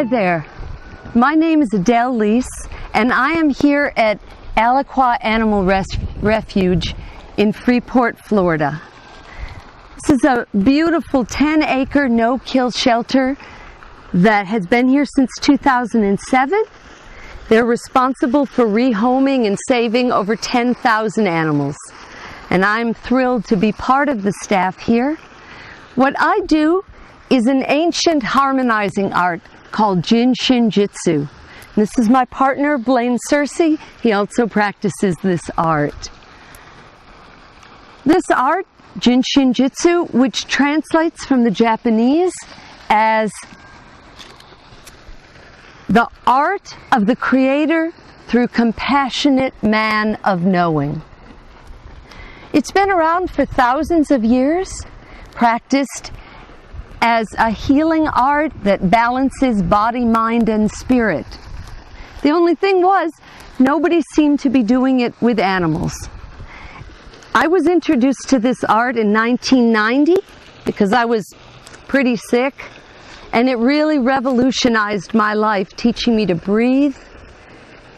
there. My name is Adele Lease, and I am here at Aliqua Animal Refuge in Freeport, Florida. This is a beautiful 10-acre no-kill shelter that has been here since 2007. They're responsible for rehoming and saving over 10,000 animals. And I'm thrilled to be part of the staff here. What I do is an ancient harmonizing art called Shin Jyutsu. This is my partner, Blaine Searcy. He also practices this art. This art, Shin Jyutsu, which translates from the Japanese as the art of the Creator through compassionate man of knowing. It's been around for thousands of years, practiced as a healing art that balances body, mind, and spirit. The only thing was, nobody seemed to be doing it with animals. I was introduced to this art in 1990 because I was pretty sick, and it really revolutionized my life, teaching me to breathe,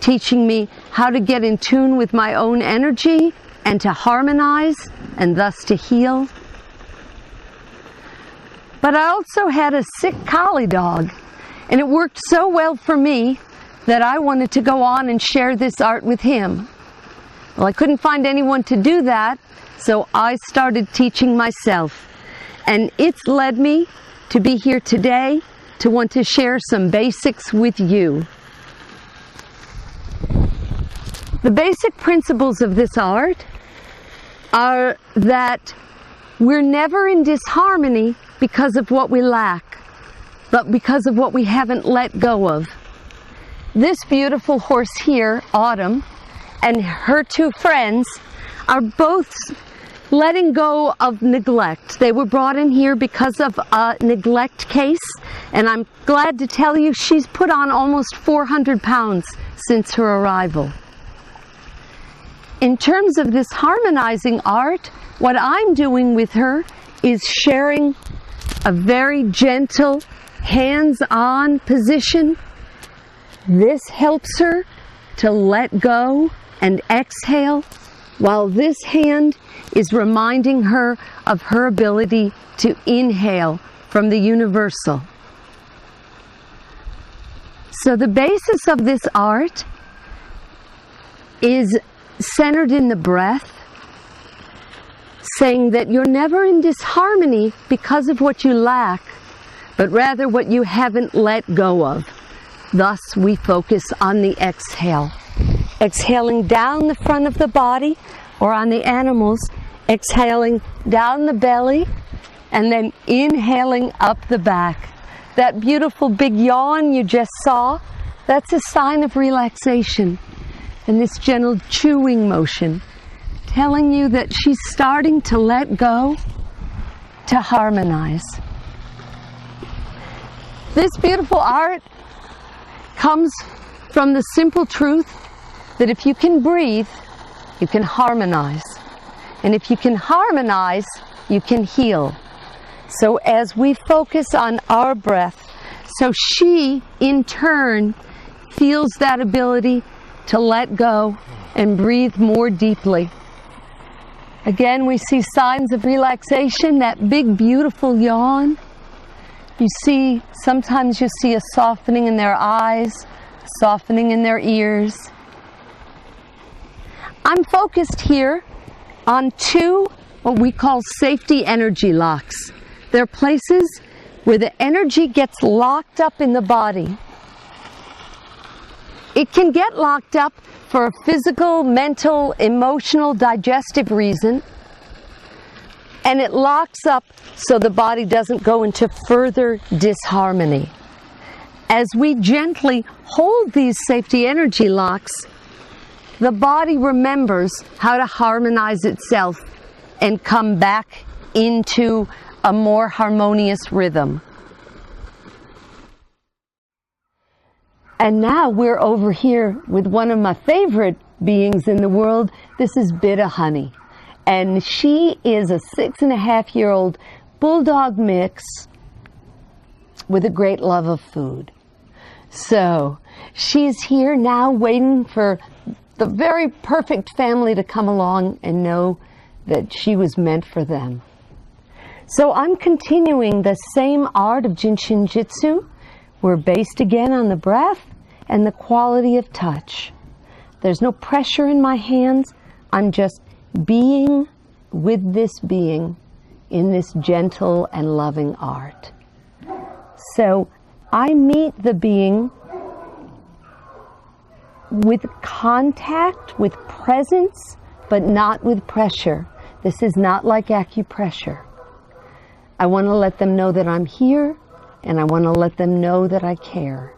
teaching me how to get in tune with my own energy and to harmonize and thus to heal. But I also had a sick collie dog, and it worked so well for me that I wanted to go on and share this art with him. Well, I couldn't find anyone to do that, so I started teaching myself. And it's led me to be here today to want to share some basics with you. The basic principles of this art are that we're never in disharmony because of what we lack, but because of what we haven't let go of. This beautiful horse here, Autumn, and her two friends are both letting go of neglect. They were brought in here because of a neglect case, and I'm glad to tell you she's put on almost 400 pounds since her arrival. In terms of this harmonizing art, what I'm doing with her is sharing a very gentle, hands-on position. This helps her to let go and exhale, while this hand is reminding her of her ability to inhale from the universal. So the basis of this art is centered in the breath, saying that you're never in disharmony because of what you lack, but rather what you haven't let go of. Thus, we focus on the exhale. Exhaling down the front of the body, or on the animals, exhaling down the belly, and then inhaling up the back. That beautiful big yawn you just saw, that's a sign of relaxation. And this gentle chewing motion, telling you that she's starting to let go, to harmonize. This beautiful art comes from the simple truth that if you can breathe, you can harmonize. And if you can harmonize, you can heal. So as we focus on our breath, so she, in turn, feels that ability to let go and breathe more deeply. Again, we see signs of relaxation, that big, beautiful yawn. Sometimes you see a softening in their eyes, softening in their ears. I'm focused here on two, what we call safety energy locks. They're places where the energy gets locked up in the body. It can get locked up for a physical, mental, emotional, digestive reason, and it locks up so the body doesn't go into further disharmony. As we gently hold these safety energy locks, the body remembers how to harmonize itself and come back into a more harmonious rhythm. And now we're over here with one of my favorite beings in the world. This is Bit of Honey. And she is a 6.5-year-old bulldog mix with a great love of food. So she's here now waiting for the very perfect family to come along and know that she was meant for them. So I'm continuing the same art of Jinshin Jyutsu. We're based again on the breath and the quality of touch. There's no pressure in my hands. I'm just being with this being in this gentle and loving art. So I meet the being with contact, with presence, but not with pressure. This is not like acupressure. I want to let them know that I'm here, and I want to let them know that I care.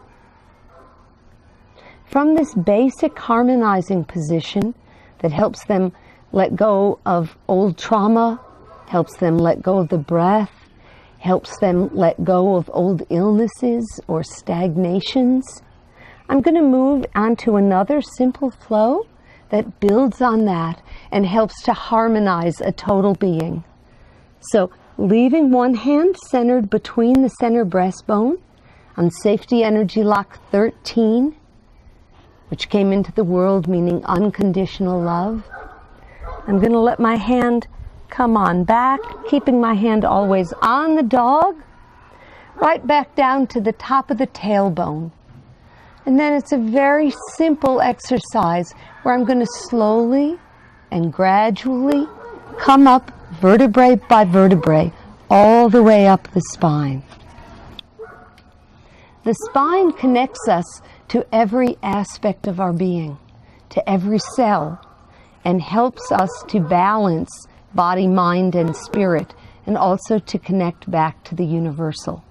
From this basic harmonizing position that helps them let go of old trauma, helps them let go of the breath, helps them let go of old illnesses or stagnations, I'm going to move on to another simple flow that builds on that and helps to harmonize a total being. So leaving one hand centered between the center breastbone on Safety Energy Lock 13, which came into the world meaning unconditional love. I'm going to let my hand come on back, keeping my hand always on the dog, right back down to the top of the tailbone. And then it's a very simple exercise where I'm going to slowly and gradually come up vertebrae by vertebrae all the way up the spine. The spine connects us to every aspect of our being, to every cell, and helps us to balance body, mind, and spirit, and also to connect back to the universal.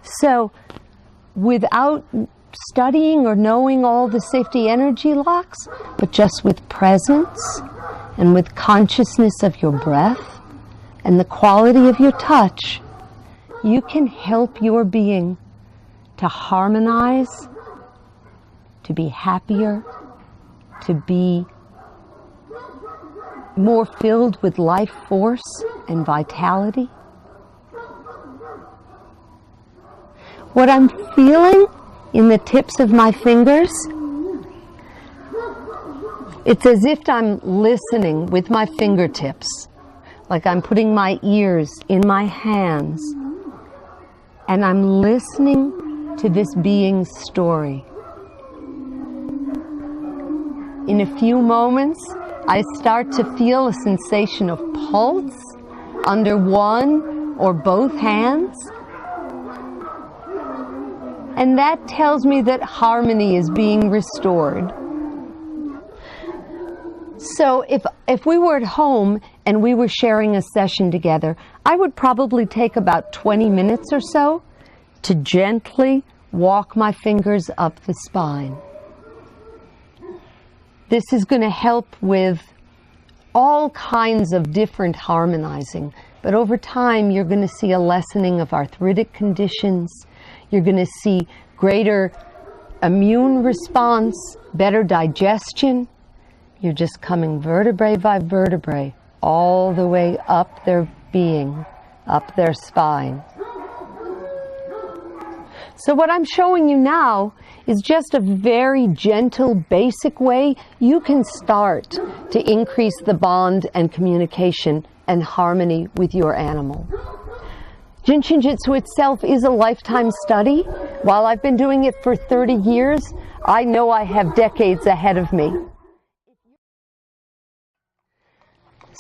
So, without studying or knowing all the safety energy locks, but just with presence and with consciousness of your breath and the quality of your touch, you can help your being to harmonize, to be happier, to be more filled with life force and vitality. What I'm feeling in the tips of my fingers, it's as if I'm listening with my fingertips, like I'm putting my ears in my hands, and I'm listening to this being's story. In a few moments, I start to feel a sensation of pulse under one or both hands. And that tells me that harmony is being restored. So if we were at home and we were sharing a session together, I would probably take about 20 minutes or so to gently walk my fingers up the spine. This is going to help with all kinds of different harmonizing, but over time you're going to see a lessening of arthritic conditions. You're going to see greater immune response, better digestion. You're just coming vertebrae by vertebrae all the way up their being, up their spine. So what I'm showing you now is just a very gentle, basic way you can start to increase the bond and communication and harmony with your animal. Jinshin Jyutsu itself is a lifetime study. While I've been doing it for 30 years, I know I have decades ahead of me.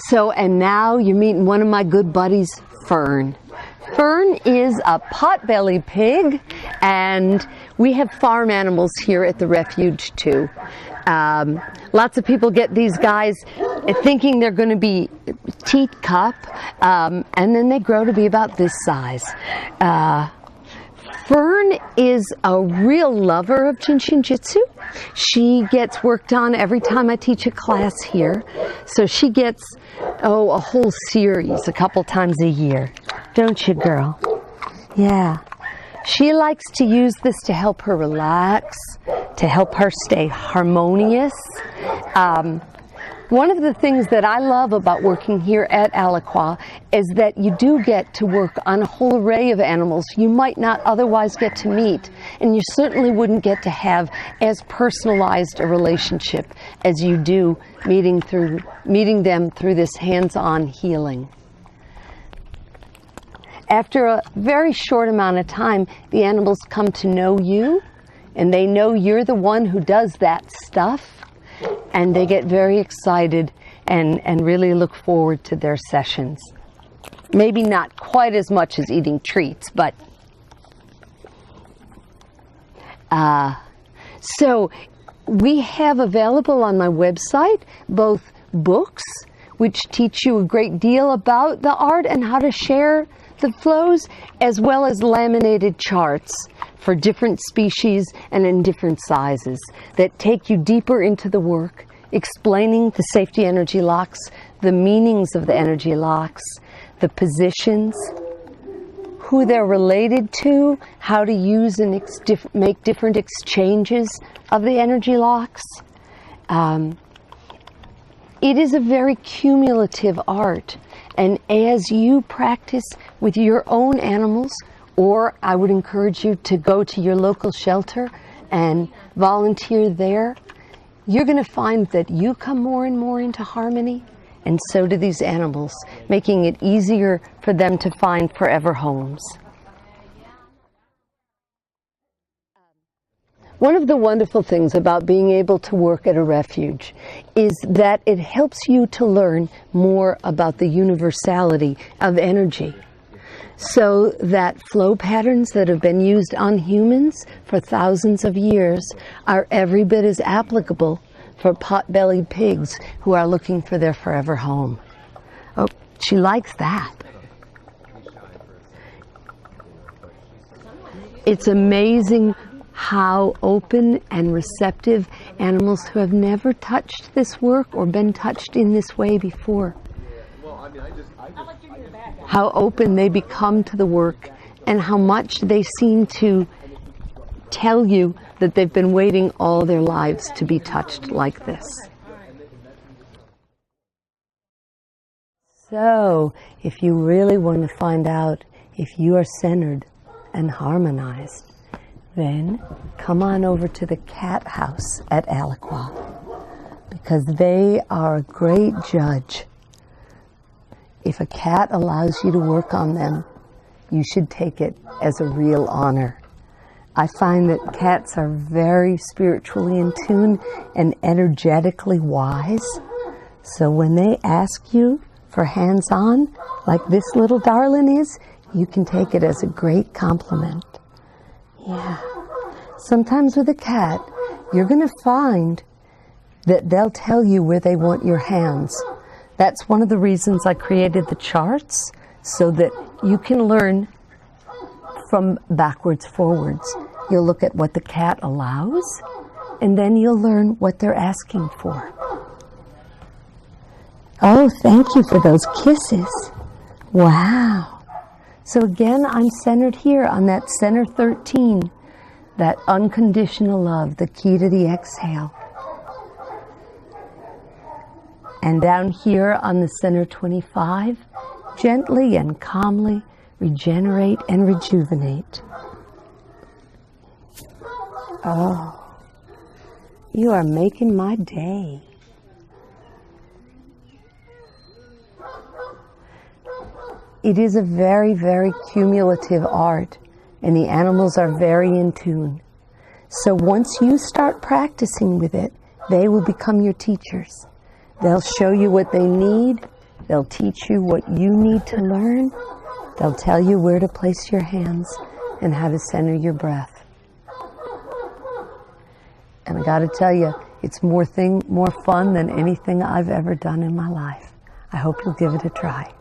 So, and now you're meeting one of my good buddies, Fern. Fern is a potbelly pig, and we have farm animals here at the refuge too. Lots of people get these guys thinking they're going to be teacup, and then they grow to be about this size. Fern is a real lover of Jinshin Jyutsu. She gets worked on every time I teach a class here. So she gets, a whole series a couple times a year. Don't you, girl? Yeah. She likes to use this to help her relax, to help her stay harmonious. One of the things that I love about working here at Aliqua is that you do get to work on a whole array of animals you might not otherwise get to meet, and you certainly wouldn't get to have as personalized a relationship as you do meeting them through this hands-on healing. After a very short amount of time, the animals come to know you, and they know you're the one who does that stuff. And they get very excited and really look forward to their sessions. Maybe not quite as much as eating treats, but so we have available on my website both books which teach you a great deal about the art and how to share the flows, as well as laminated charts for different species and in different sizes that take you deeper into the work, explaining the safety energy locks, the meanings of the energy locks, the positions, who they're related to, how to use and make different exchanges of the energy locks. It is a very cumulative art, and as you practice with your own animals, or I would encourage you to go to your local shelter and volunteer there, you're going to find that you come more and more into harmony, and so do these animals, making it easier for them to find forever homes. One of the wonderful things about being able to work at a refuge is that it helps you to learn more about the universality of energy, so that flow patterns that have been used on humans for thousands of years are every bit as applicable for pot-bellied pigs who are looking for their forever home. Oh, she likes that. It's amazing how open and receptive animals who have never touched this work or been touched in this way before, how open they become to the work, and how much they seem to tell you that they've been waiting all their lives to be touched like this. So, if you really want to find out if you are centered and harmonized, then come on over to the cat house at Aliqua, because they are a great judge. If a cat allows you to work on them, you should take it as a real honor. I find that cats are very spiritually in tune and energetically wise. So when they ask you for hands-on, like this little darling is, you can take it as a great compliment. Yeah. Sometimes with a cat, you're going to find that they'll tell you where they want your hands. That's one of the reasons I created the charts, so that you can learn from backwards forwards. You'll look at what the cat allows, and then you'll learn what they're asking for. Oh, thank you for those kisses. Wow. So again, I'm centered here on that center 13, that unconditional love, the key to the exhale. And down here on the center 25, gently and calmly regenerate and rejuvenate. Oh, you are making my day. It is a very, very cumulative art, and the animals are very in tune. So once you start practicing with it, they will become your teachers. They'll show you what they need. They'll teach you what you need to learn. They'll tell you where to place your hands and how to center your breath. And I got to tell you, it's more fun than anything I've ever done in my life. I hope you'll give it a try.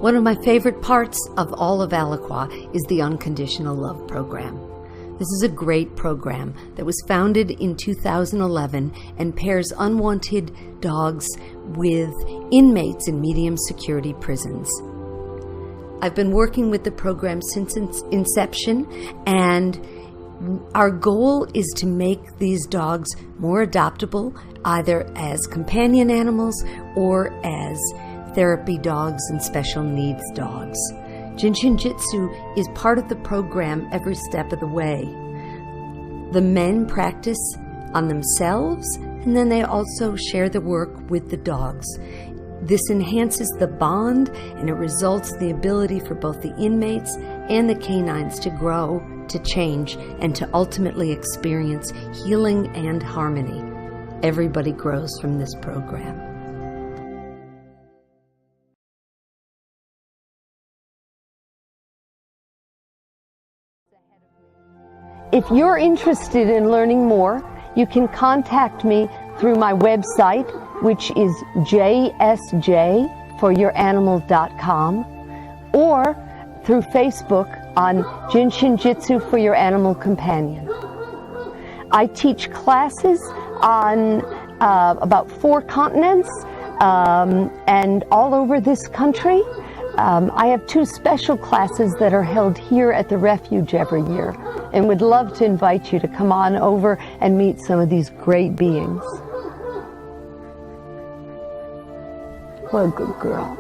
One of my favorite parts of all of Aliqua is the Unconditional Love Program. This is a great program that was founded in 2011 and pairs unwanted dogs with inmates in medium security prisons. I've been working with the program since its inception, and our goal is to make these dogs more adoptable, either as companion animals or as therapy dogs and special needs dogs. Jinshin Jyutsu is part of the program every step of the way. The men practice on themselves, and then they also share the work with the dogs. This enhances the bond, and it results in the ability for both the inmates and the canines to grow, to change, and to ultimately experience healing and harmony. Everybody grows from this program. If you're interested in learning more, you can contact me through my website, which is jsj4youranimal.com, or through Facebook on Jinshin Jyutsu for Your Animal Companion. I teach classes on about 4 continents and all over this country. I have 2 special classes that are held here at the refuge every year, and would love to invite you to come on over and meet some of these great beings. What a good girl.